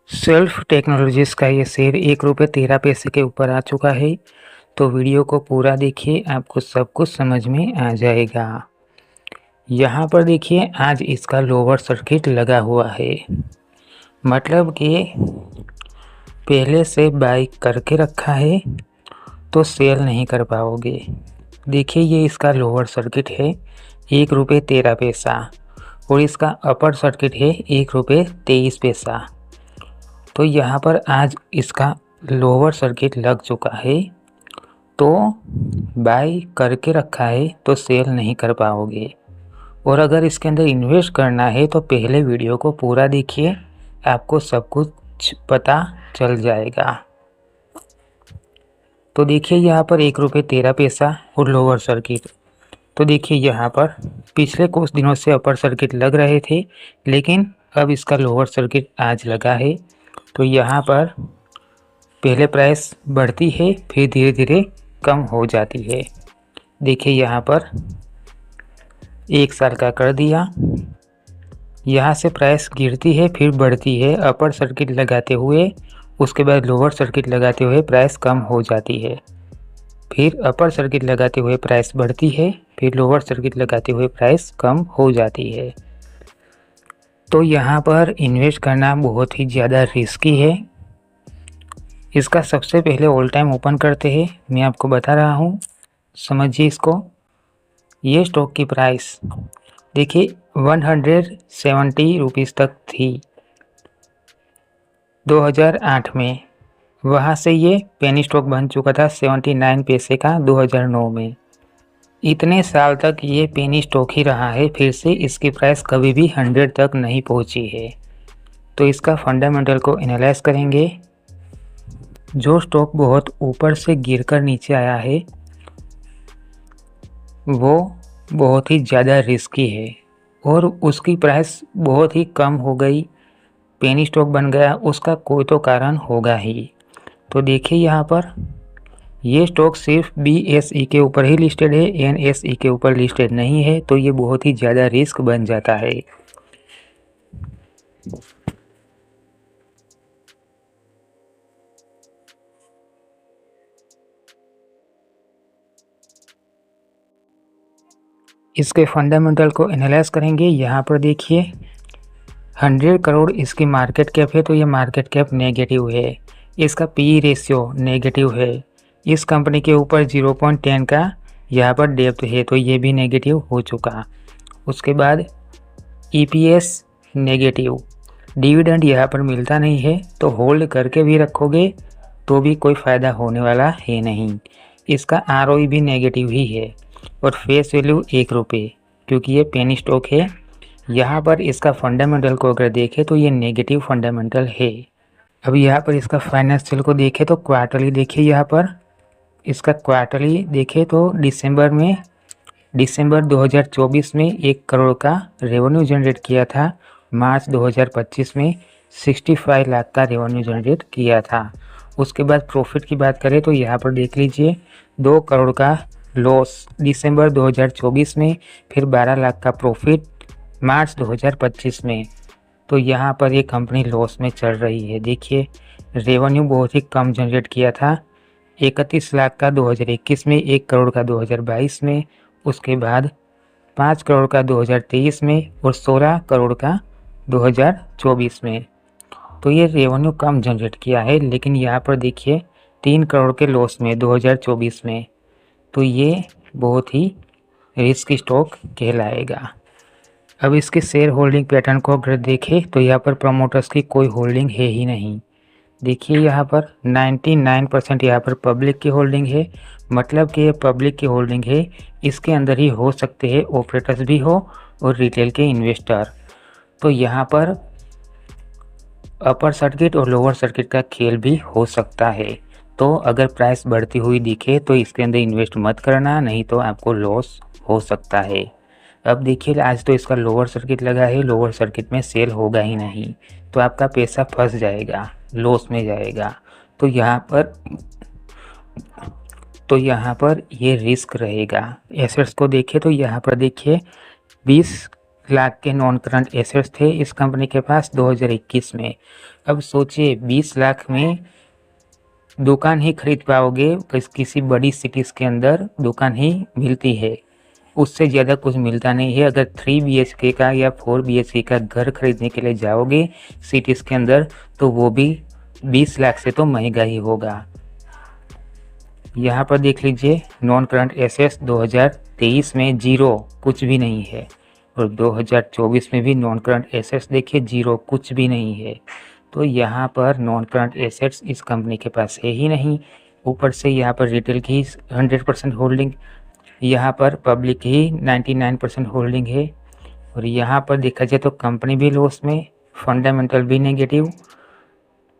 Self technologies का ये share 1 रुपये 13 पैसे के ऊपर आ चुका है। तो वीडियो को पूरा देखिए, आपको सब कुछ समझ में आ जाएगा। यहाँ पर देखिए, आज इसका लोअर सर्किट लगा हुआ है, मतलब कि पहले से बाई करके रखा है तो सेल नहीं कर पाओगे। देखिए, ये इसका लोअर सर्किट है 1 रुपये 13 पैसा और इसका अपर सर्किट है 1 रुपये 23 पैसा। तो यहाँ पर आज इसका लोअर सर्किट लग चुका है, तो बाई करके रखा है तो सेल नहीं कर पाओगे। और अगर इसके अंदर इन्वेस्ट करना है तो पहले वीडियो को पूरा देखिए, आपको सब कुछ पता चल जाएगा। तो देखिए, यहाँ पर 1 रुपये 13 पैसा और लोअर सर्किट। तो देखिए, यहाँ पर पिछले कुछ दिनों से अपर सर्किट लग रहे थे, लेकिन अब इसका लोअर सर्किट आज लगा है। तो यहाँ पर पहले प्राइस बढ़ती है, फिर धीरे धीरे कम हो जाती है। देखिए, यहाँ पर 1 साल का कर दिया, यहाँ से प्राइस गिरती है फिर बढ़ती है अपर सर्किट लगाते हुए, उसके बाद लोअर सर्किट लगाते हुए प्राइस कम हो जाती है, फिर अपर सर्किट लगाते हुए प्राइस बढ़ती है, फिर लोअर सर्किट लगाते हुए प्राइस कम हो जाती है। तो यहाँ पर इन्वेस्ट करना बहुत ही ज़्यादा रिस्की है। इसका सबसे पहले ऑल टाइम ओपन करते हैं, मैं आपको बता रहा हूँ, समझिए इसको। ये स्टॉक की प्राइस देखिए 170 रुपीज़ तक थी 2008 में। वहाँ से ये पेनी स्टॉक बन चुका था 79 पैसे का 2009 में। इतने साल तक ये पेनी स्टॉक ही रहा है, फिर से इसकी प्राइस कभी भी 100 तक नहीं पहुँची है। तो इसका फंडामेंटल को एनालाइज करेंगे। जो स्टॉक बहुत ऊपर से गिरकर नीचे आया है वो बहुत ही ज़्यादा रिस्की है, और उसकी प्राइस बहुत ही कम हो गई, पेनी स्टॉक बन गया, उसका कोई तो कारण होगा ही। तो देखिए, यहाँ पर ये स्टॉक सिर्फ BSE के ऊपर ही लिस्टेड है, NSE के ऊपर लिस्टेड नहीं है, तो ये बहुत ही ज़्यादा रिस्क बन जाता है। इसके फंडामेंटल को एनालाइज करेंगे। यहाँ पर देखिए 100 करोड़ इसकी मार्केट कैप है, तो ये मार्केट कैप नेगेटिव है। इसका PE रेशियो नेगेटिव है। इस कंपनी के ऊपर 0.10 का यहाँ पर डेप्थ है, तो ये भी नेगेटिव हो चुका। उसके बाद EPS नेगेटिव, डिविडेंड यहाँ पर मिलता नहीं है, तो होल्ड करके भी रखोगे तो भी कोई फ़ायदा होने वाला है नहीं। इसका ROE भी नेगेटिव ही है, और फेस वैल्यू 1 रुपये, क्योंकि ये पेनी स्टॉक है। यहाँ पर इसका फंडामेंटल को अगर देखें तो ये नेगेटिव फंडामेंटल है। अब यहाँ पर इसका फाइनेंशियल को देखें तो क्वार्टरली देखिए, यहाँ पर इसका क्वार्टरली देखें तो दिसंबर 2024 में 1 करोड़ का रेवेन्यू जनरेट किया था, मार्च 2025 में 65 लाख का रेवेन्यू जनरेट किया था। उसके बाद प्रॉफिट की बात करें तो यहाँ पर देख लीजिए 2 करोड़ का लॉस दिसंबर 2024 में, फिर 12 लाख का प्रॉफिट मार्च 2025 में। तो यहाँ पर ये कंपनी लॉस में चल रही है। देखिए, रेवेन्यू बहुत ही कम जनरेट किया था, 31 लाख का 2021 में, 1 करोड़ का 2022 में, उसके बाद 5 करोड़ का 2023 में और 16 करोड़ का 2024 में। तो ये रेवेन्यू कम जनरेट किया है, लेकिन यहाँ पर देखिए 3 करोड़ के लॉस में 2024 में। तो ये बहुत ही रिस्की स्टॉक कहलाएगा। अब इसके शेयर होल्डिंग पैटर्न को अगर देखें तो यहाँ पर प्रमोटर्स की कोई होल्डिंग है ही नहीं। देखिए, यहाँ पर 99% यहाँ पर पब्लिक की होल्डिंग है, मतलब कि ये पब्लिक की होल्डिंग है, इसके अंदर ही हो सकते हैं ऑपरेटर्स भी हो और रिटेल के इन्वेस्टर। तो यहाँ पर अपर सर्किट और लोअर सर्किट का खेल भी हो सकता है। तो अगर प्राइस बढ़ती हुई दिखे तो इसके अंदर इन्वेस्ट मत करना, नहीं तो आपको लॉस हो सकता है। अब देखिए, आज तो इसका लोअर सर्किट लगा है, लोअर सर्किट में सेल होगा ही नहीं, तो आपका पैसा फंस जाएगा, लॉस में जाएगा। तो यहाँ पर ये रिस्क रहेगा। एसेट्स को देखें तो यहाँ पर देखिए 20 लाख के नॉन करंट एसेट्स थे इस कंपनी के पास 2021 में। अब सोचिए 20 लाख में दुकान ही खरीद पाओगे, किसी बड़ी सिटीज़ के अंदर दुकान ही मिलती है, उससे ज़्यादा कुछ मिलता नहीं है। अगर 3 BHK का या 4 BHK का घर खरीदने के लिए जाओगे सिटीज़ के अंदर तो वो भी 20 लाख से तो महंगा ही होगा। यहाँ पर देख लीजिए नॉन करंट एसेट्स 2023 में जीरो, कुछ भी नहीं है, और 2024 में भी नॉन करंट एसेट्स देखिए जीरो, कुछ भी नहीं है। तो यहाँ पर नॉन करंट एसेट्स इस कंपनी के पास है ही नहीं। ऊपर से यहाँ पर रिटेल की 100% होल्डिंग, यहाँ पर पब्लिक ही 99% होल्डिंग है, और यहाँ पर देखा जाए तो कंपनी भी लॉस में, फंडामेंटल भी नेगेटिव।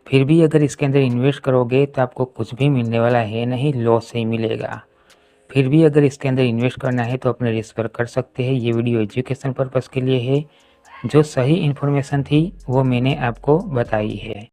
फिर भी अगर इसके अंदर इन्वेस्ट करोगे तो आपको कुछ भी मिलने वाला है नहीं, लॉस ही मिलेगा। फिर भी अगर इसके अंदर इन्वेस्ट करना है तो अपने रिस्क पर कर सकते हैं। ये वीडियो एजुकेशन पर्पज़ के लिए है, जो सही इन्फॉर्मेशन थी वो मैंने आपको बताई है।